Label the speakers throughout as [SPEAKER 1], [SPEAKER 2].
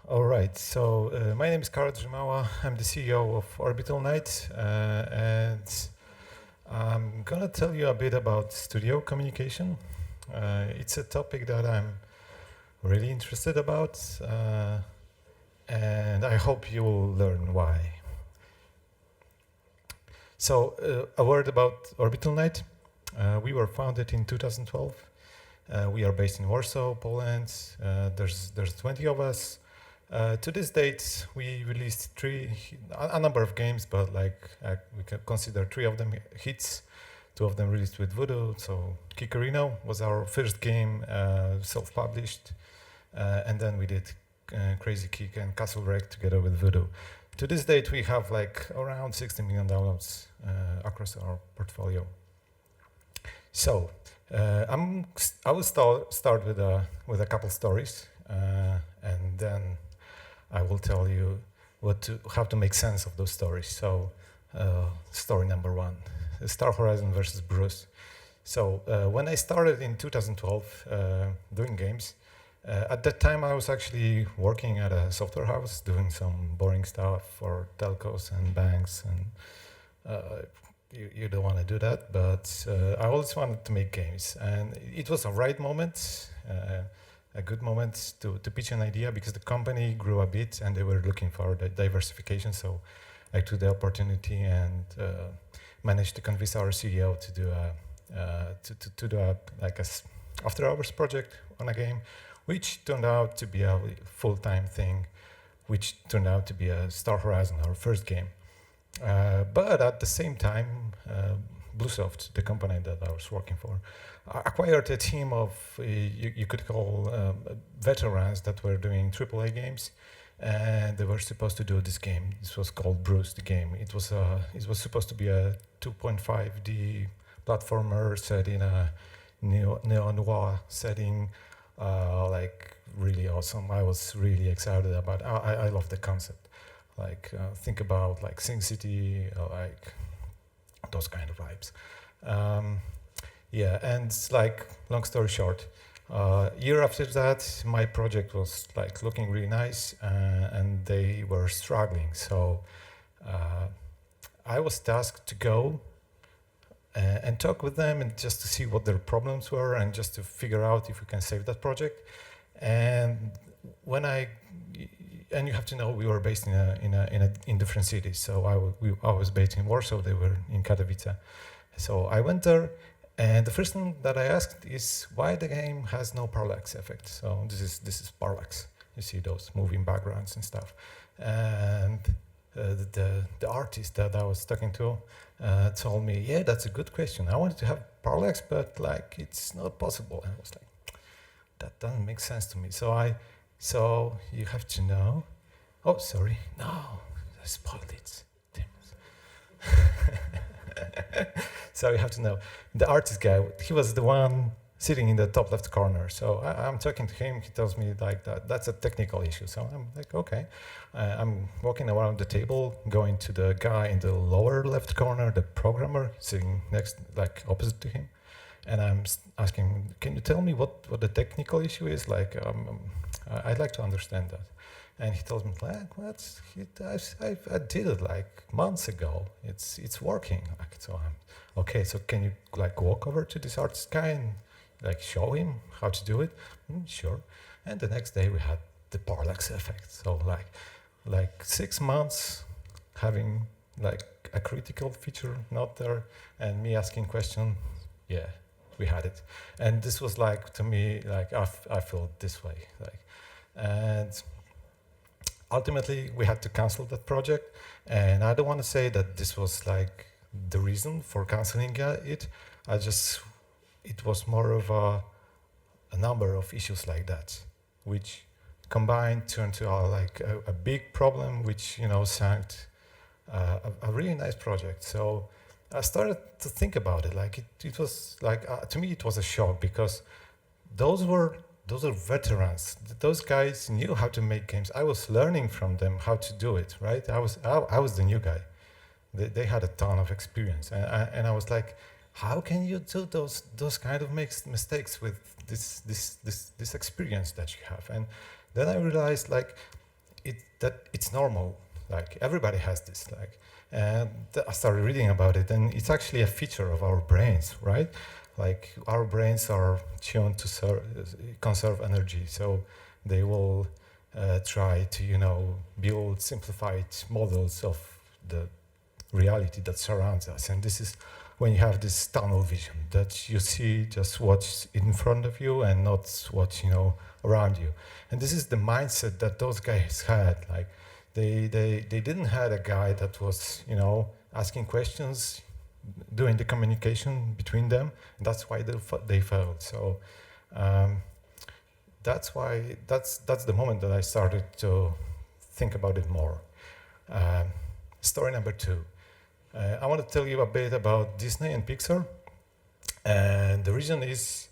[SPEAKER 1] All right, so my name is Karol Drzymała. I'm the CEO of Orbital Night, and I'm gonna tell you a bit about studio communication. It's a topic that I'm really interested about, and I hope you will learn why. So, a word about Orbital Night. We were founded in 2012. We are based in Warsaw, Poland. There's 20 of us. To this date, we released a number of games, but we can consider three of them hits. Two of them released with Voodoo. So Kikorino was our first game, self-published, and then we did Crazy Kick and Castle Wreck together with Voodoo. To this date, we have like around 60 million downloads across our portfolio. So I will start with a couple stories, and then I will tell you how to make sense of those stories. So, story number one: Star Horizon versus Bruce. So when I started in 2012 doing games, at that time I was actually working at a software house doing some boring stuff for telcos and banks, and you don't want to do that, but I always wanted to make games, and it was a right moment, a good moment to pitch an idea because the company grew a bit and they were looking for the diversification. So I took the opportunity and managed to convince our CEO to do a after hours project on a game, which turned out to be a full-time thing, which turned out to be a Star Horizon, our first game. But at the same time, Bluesoft, the company that I was working for, acquired a team of, you could call veterans that were doing AAA games, and they were supposed to do this game. This was called Bruce, the game. It was supposed to be a 2.5D platformer set in a neo-noir setting, like really awesome. I was really excited about it. I love the concept. Think about like Sing City, like those kind of vibes. Yeah, and like long story short, year after that, my project was like looking really nice, and they were struggling. So I was tasked to go and talk with them and just to see what their problems were and just to figure out if we can save that project. And you have to know we were based in different cities. So I was based in Warsaw, they were in Katowice. So I went there, and the first thing that I asked is why the game has no parallax effect. So this is parallax. You see those moving backgrounds and stuff. And the artist that I was talking to told me, yeah, that's a good question. I wanted to have parallax, but like it's not possible. And I was like, that doesn't make sense to me. So you have to know. Oh, sorry. No, I spoiled it. Damn it. So you have to know. The artist guy, he was the one sitting in the top left corner. So I'm talking to him. He tells me like that's a technical issue. So I'm like, okay. I'm walking around the table, going to the guy in the lower left corner, the programmer sitting next, like opposite to him. And I'm asking, can you tell me what the technical issue is? Like, I'd like to understand that. And he tells me, like, I did it like months ago. It's working. Like, so I'm okay. So can you like walk over to this artist guy and like show him how to do it? Sure. And the next day we had the parallax effect. So like 6 months having like a critical feature not there, and me asking question, yeah, we had it. And this was like, to me, like I feel this way, like, and ultimately we had to cancel that project. And I don't want to say that this was like the reason for canceling it. It was more of a number of issues like that, which combined turned to a big problem, which sank a really nice project. So I started to think about it. Like it was like to me it was a shock because those are veterans. Those guys knew how to make games. I was learning from them how to do it. Right? I was the new guy. They had a ton of experience, and I was like, how can you do those kind of mistakes with this experience that you have? And then I realized like that it's normal. Like everybody has this. Like, and I started reading about it, and it's actually a feature of our brains, right? Like our brains are tuned to conserve energy, so they will try to, build simplified models of the reality that surrounds us. And this is when you have this tunnel vision, that you see just what's in front of you and not what's, around you. And this is the mindset that those guys had. Like they didn't have a guy that was, asking questions, doing the communication between them. And that's why they failed. So that's the moment that I started to think about it more. Story number 2. I want to tell you a bit about Disney and Pixar. And the reason is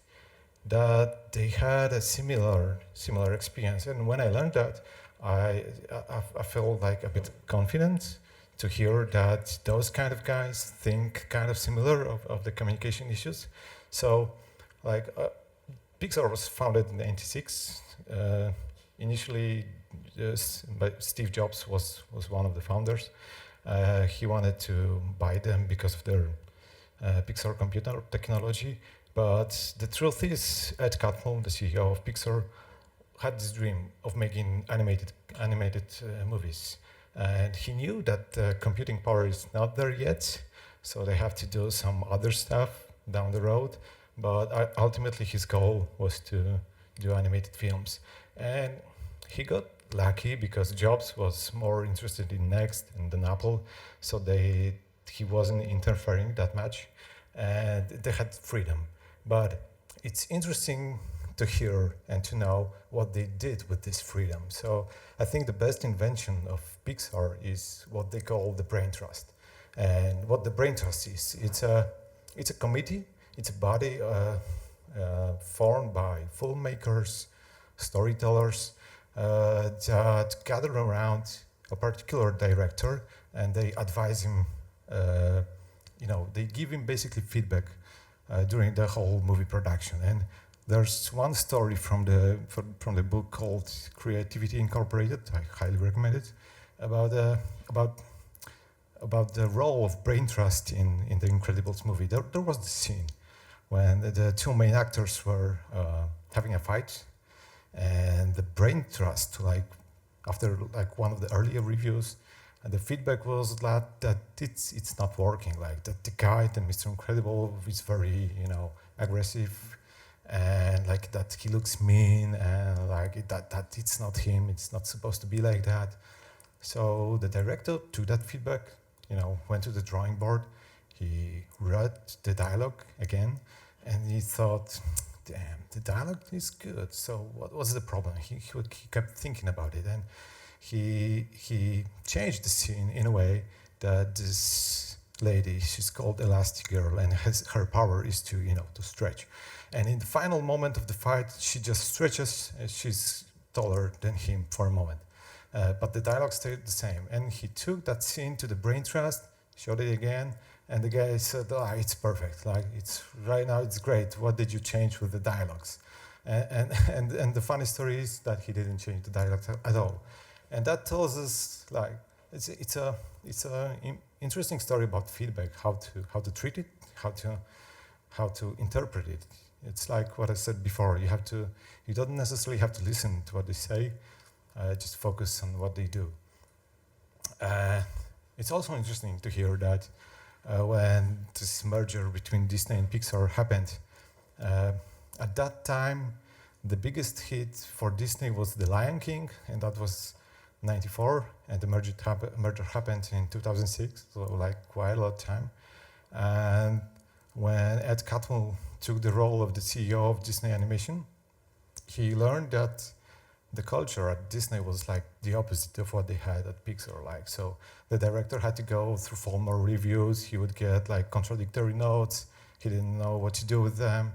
[SPEAKER 1] that they had a similar experience. And when I learned that, I felt like a bit confident to hear that those kind of guys think kind of similar of the communication issues. So, like, Pixar was founded in '96. Initially, but Steve Jobs was one of the founders. He wanted to buy them because of their Pixar computer technology. But the truth is, Ed Catmull, the CEO of Pixar, had this dream of making animated movies. And he knew that computing power is not there yet, so they have to do some other stuff down the road. But ultimately, his goal was to do animated films. And he got lucky because Jobs was more interested in Next than Apple, so he wasn't interfering that much, and they had freedom. But it's interesting to hear and to know what they did with this freedom. So I think the best invention of Pixar is what they call the brain trust. And what the brain trust is, it's a committee, it's a body formed by filmmakers, storytellers, that gather around a particular director, and they advise him, they give him basically feedback during the whole movie production. And there's one story from the book called Creativity Incorporated, I highly recommend it, about the role of brain trust in the Incredibles movie. There was this scene when the two main actors were having a fight, and the brain trust, after one of the earlier reviews, and the feedback was that it's not working. Like that the guy, the Mr. Incredible, is very aggressive, and like that he looks mean, and like that it's not him. It's not supposed to be like that. So the director took that feedback, went to the drawing board. He read the dialogue again, and he thought, damn, the dialogue is good. So what was the problem? He kept thinking about it, and he changed the scene in a way that this lady, she's called Elastic Girl, and her power is to stretch. And in the final moment of the fight, she just stretches, and she's taller than him for a moment. But the dialogue stayed the same. And he took that scene to the brain trust, showed it again, and the guy said, it's perfect. Like, it's right now, it's great. What did you change with the dialogues? And the funny story is that he didn't change the dialogues at all. And that tells us, like, it's a interesting story about feedback, how to treat it, how to interpret it. It's like what I said before. You don't necessarily have to listen to what they say, just focus on what they do. It's also interesting to hear that when this merger between Disney and Pixar happened, at that time, the biggest hit for Disney was The Lion King, and that was '94, and the merger happened in 2006, so like quite a lot of time. And when Ed Catmull took the role of the CEO of Disney Animation, he learned that the culture at Disney was like the opposite of what they had at Pixar. Like, so the director had to go through formal reviews. He would get like contradictory notes. He didn't know what to do with them.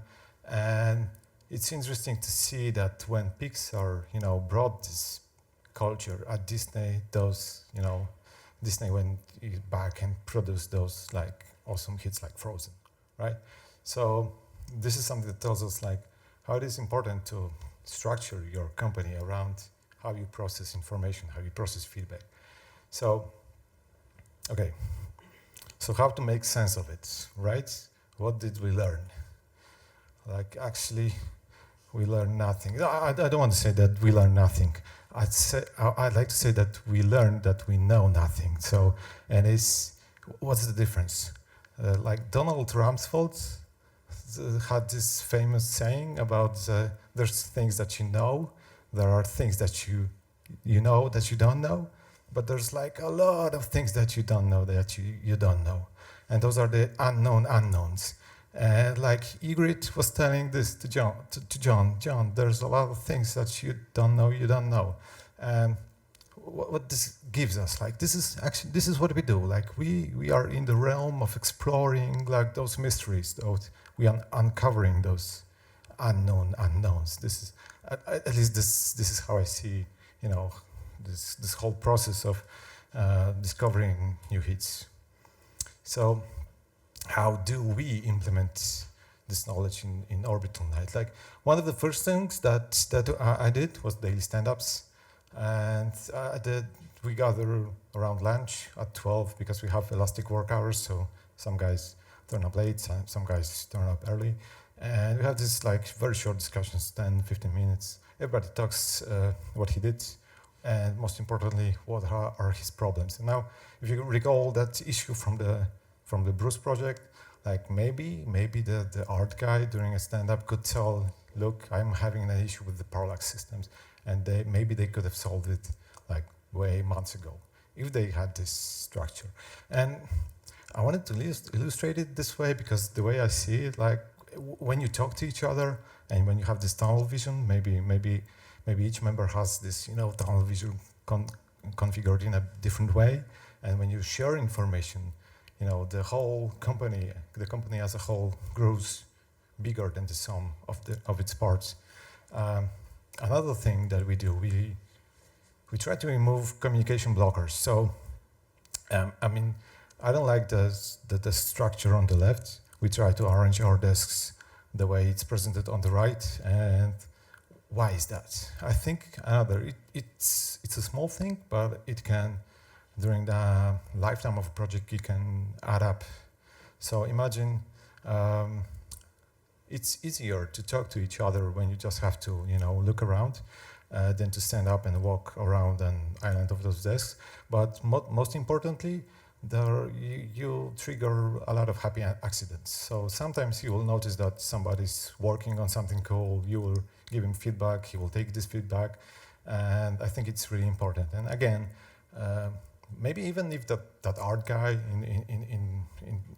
[SPEAKER 1] And it's interesting to see that when Pixar, brought this culture at Disney, Disney went back and produced those like awesome hits like Frozen, right? So this is something that tells us like how it is important to structure your company around how you process information, how you process feedback. So, okay, so how to make sense of it, right? What did we learn? Like, actually, we learned nothing. I don't want to say that we learned nothing. I'd like to say that we learned that we know nothing. So, and what's the difference? Like Donald Rumsfeld had this famous saying about there's things that you know, there are things that you know that you don't know, but there's like a lot of things that you don't know that you don't know. And those are the unknown unknowns. And like Ygritte was telling this to John, there's a lot of things that you don't know. And what this gives us, like this is what we do. Like we are in the realm of exploring like those mysteries, we are uncovering those unknown unknowns. This is at least this is how I see, this whole process of discovering new hits. So how do we implement this knowledge in Orbital Night? Like one of the first things that I did was daily stand-ups, and we gather around lunch at 12 because we have elastic work hours. So some guys turn up late, some guys turn up early, and we have this like very short discussions, 10, 15 minutes. Everybody talks what he did, and most importantly, what are his problems. And now, if you recall that issue from the Bruce project, like maybe the art guy during a stand-up could tell, look, I'm having an issue with the parallax systems, and maybe they could have solved it like way months ago if they had this structure. And I wanted to illustrate it this way because the way I see it, like when you talk to each other and when you have this tunnel vision, maybe each member has this tunnel vision configured in a different way, and when you share information, the whole company, the company as a whole, grows bigger than the sum of its parts. Another thing that we do, we try to remove communication blockers. So, I don't like the structure on the left. We try to arrange our desks the way it's presented on the right. And why is that? I think it's a small thing, but it can, during the lifetime of a project, it can add up. So imagine it's easier to talk to each other when you just have to, look around than to stand up and walk around an island of those desks. But most importantly, you trigger a lot of happy accidents. So sometimes you will notice that somebody's working on something cool, you will give him feedback, he will take this feedback, and I think it's really important. And again, maybe even if that art guy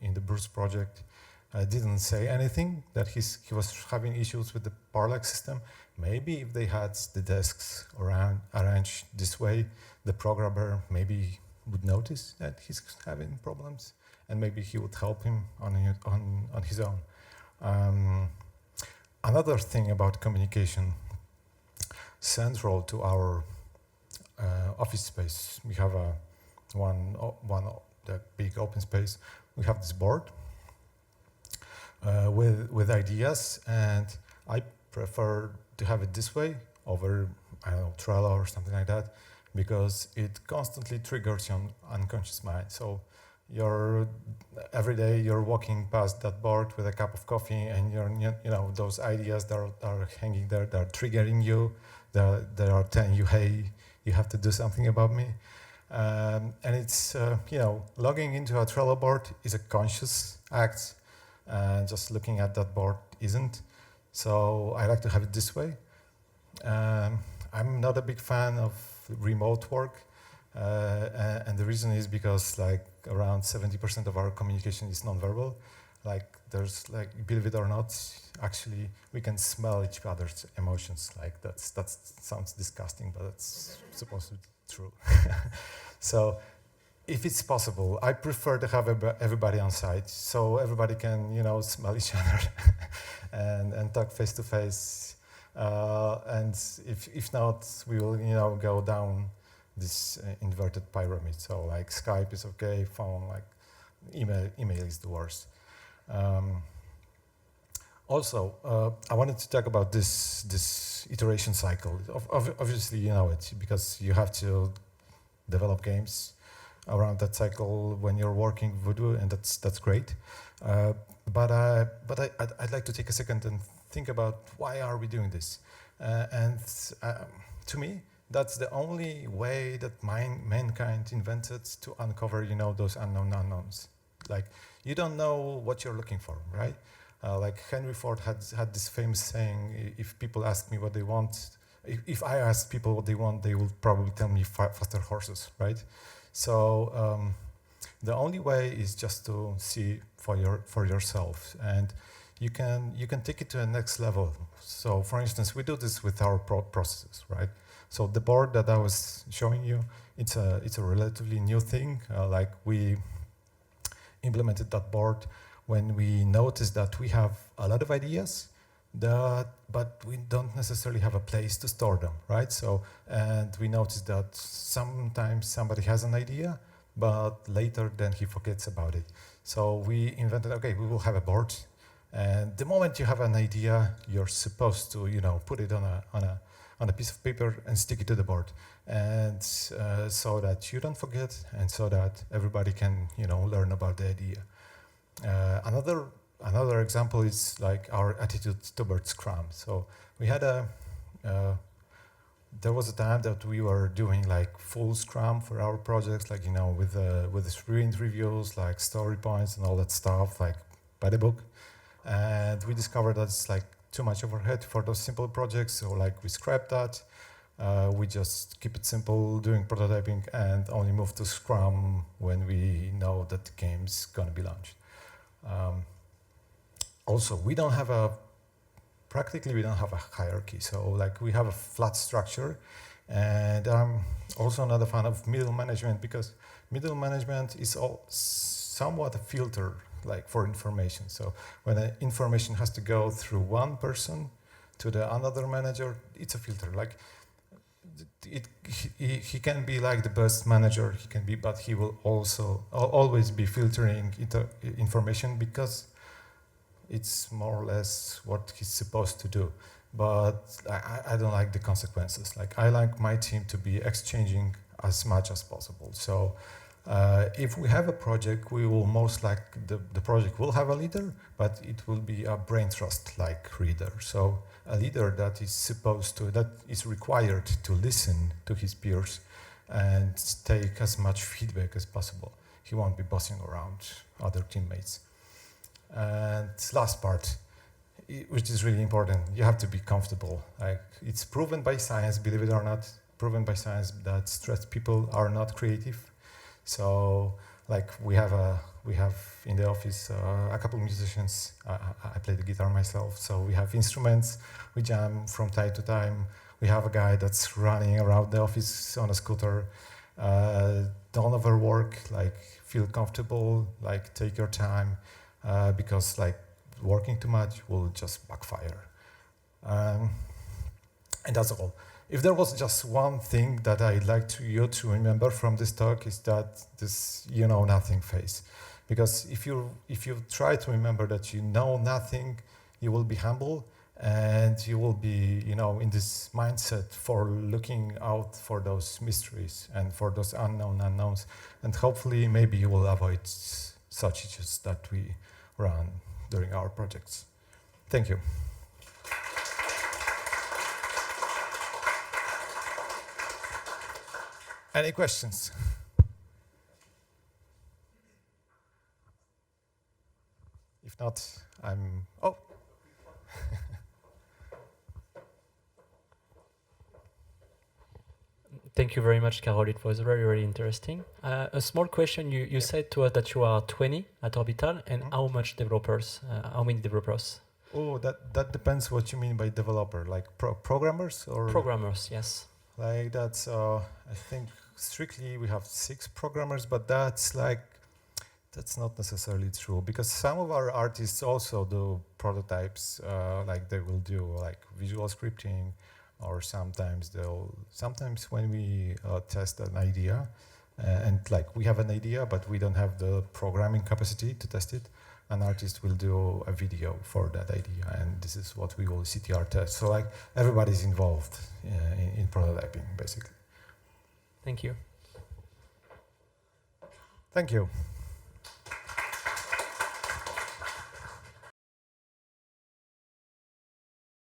[SPEAKER 1] in the Bruce project didn't say anything, that he was having issues with the parallax system, maybe if they had the desks arranged this way, the programmer maybe would notice that he's having problems, and maybe he would help him on his own. Another thing about communication, central to our office space, we have the big open space. We have this board with ideas, and I prefer to have it this way over, Trello or something like that, because it constantly triggers your unconscious mind. So every day you're walking past that board with a cup of coffee, and those ideas that are hanging there, they're triggering you, they are telling you, hey, you have to do something about me. And it's, logging into a Trello board is a conscious act, and just looking at that board isn't. So I like to have it this way. I'm not a big fan of remote work, and the reason is because like around 70% of our communication is nonverbal. Like there's believe it or not, actually we can smell each other's emotions. Like that sounds disgusting, but it's supposed to be true. So if it's possible, I prefer to have everybody on site, so everybody can smell each other and talk face to face. And if not, we will go down this inverted pyramid. So like Skype is okay, phone, like email is the worst. Also, I wanted to talk about this this iteration cycle. Obviously, you know it because you have to develop games around that cycle when you're working Voodoo, and that's great. But I'd like to take a second and think about why are we doing this? And to me, that's the only way that mankind invented to uncover, you know, those unknown unknowns. Like, you don't know what you're looking for, right? Like Henry Ford had this famous saying, if people ask me what they want, if I ask people what they want, they will probably tell me faster horses, right? So the only way is just to see for yourself, and you can take it to a next level. So, for instance, we do this with our processes, right? So the board that I was showing you, it's a relatively new thing. Like we implemented that board when we noticed that we have a lot of ideas, but we don't necessarily have a place to store them, right? So, and we noticed that sometimes somebody has an idea, but later then he forgets about it. So we invented, okay, we will have a board, and the moment you have an idea, you're supposed to, you know, put it on a piece of paper and stick it to the board, and so that you don't forget, and so that everybody can, you know, learn about the idea. Another example is like our attitude towards Scrum. So we had there was a time that we were doing like full Scrum for our projects, like, you know, with the sprint reviews, like story points and all that stuff, like by the book. And we discovered that it's like too much overhead for those simple projects. So like we scrapped that. We just keep it simple, doing prototyping, and only move to Scrum when we know that the game's gonna be launched. Also, practically we don't have a hierarchy. So like we have a flat structure, and I'm also not a fan of middle management, because middle management is somewhat a filter, like for information. So when information has to go through one person to the another manager, it's a filter. Like he can be like the best manager he can be, but he will also always be filtering information, because it's more or less what he's supposed to do. But I don't like the consequences. Like, I like my team to be exchanging as much as possible. So if we have a project, we will most likely, the project will have a leader, but it will be a brain trust-like leader. So a leader that is required to listen to his peers and take as much feedback as possible. He won't be bossing around other teammates. And last part, which is really important, you have to be comfortable. Like, it's proven by science, believe it or not, proven by science that stressed people are not creative. So, like, we have in the office a couple of musicians. I play the guitar myself, so we have instruments. We jam from time to time. We have a guy that's running around the office on a scooter. Don't overwork. Like, feel comfortable. Like, take your time. Because like working too much will just backfire. And that's all. If there was just one thing that I'd like you to remember from this talk, is that this you know nothing phase. Because if you try to remember that you know nothing, you will be humble, and you will be, you know, in this mindset for looking out for those mysteries and for those unknowns, and hopefully maybe you will avoid such issues that we run during our projects. Thank you. Any questions? If not, oh.
[SPEAKER 2] Thank you very much, Carol. It was very, very interesting. A small question. You said to us that you are 20 at Orbital, and how many developers?
[SPEAKER 1] Oh, that depends what you mean by developer. Like programmers or?
[SPEAKER 2] Programmers, yes.
[SPEAKER 1] Like that's, I think strictly we have 6 programmers, but that's not necessarily true, because some of our artists also do prototypes. Like they will do like visual scripting. Or sometimes when we test an idea, and like we have an idea, but we don't have the programming capacity to test it, an artist will do a video for that idea, and this is what we will CTR test. So like everybody's involved in prototyping, basically.
[SPEAKER 2] Thank you.
[SPEAKER 1] Thank you.